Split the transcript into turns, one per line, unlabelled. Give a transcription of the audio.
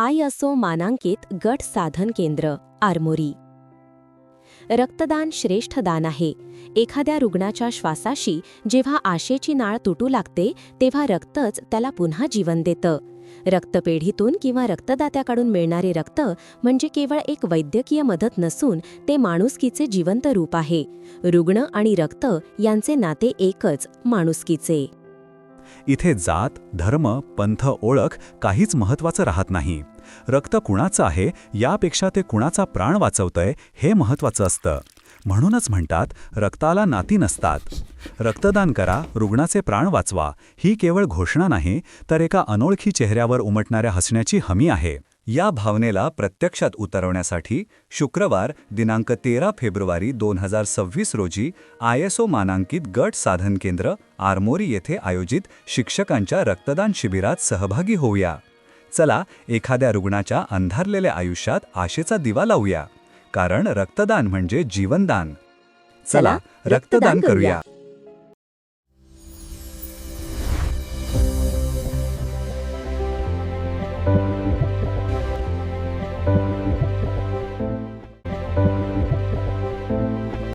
ISO मानांकित गट साधन केंद्र आरमोरी. रक्तदान श्रेष्ठ दान आहे. एखाद्या रुग्णाच्या श्वासाशी जेव्हा आशेची नाळ तुटू लागते तेव्हा रक्तच त्याला पुन्हा जीवन देतं. रक्तपेढीतून किंवा रक्तदात्याकडून मिळणारे रक्त म्हणजे केवळ एक वैद्यकीय मदत नसून ते माणुसकीचे जिवंत रूप आहे. रुग्ण आणि रक्त यांचे नाते एकच, माणुसकीचे.
इथे जात, धर्म, पंथ, ओळख काहीच महत्त्वाचं राहत नाही. रक्त कुणाचं आहे यापेक्षा ते कुणाचा प्राण वाचवतंय हे महत्त्वाचं असतं. म्हणूनच म्हणतात, रक्ताला नाती नसतात. रक्तदान करा, रुग्णाचे प्राण वाचवा ही केवळ घोषणा नाही, तर एका अनोळखी चेहऱ्यावर उमटणाऱ्या हसण्याची हमी आहे. या भावनेला प्रत्यक्षात उतरवण्यासाठी शुक्रवार दिनांक 13 फेब्रुवारी 2026 रोजी ISO मानांकित गट साधन केंद्र आरमोरी येथे आयोजित शिक्षकांच्या रक्तदान शिबिरात सहभागी होऊया. चला, एखाद्या रुग्णाच्या अंधारलेल्या आयुष्यात आशेचा दिवा लावूया. कारण रक्तदान म्हणजे जीवनदान. चला, रक्तदान करूया.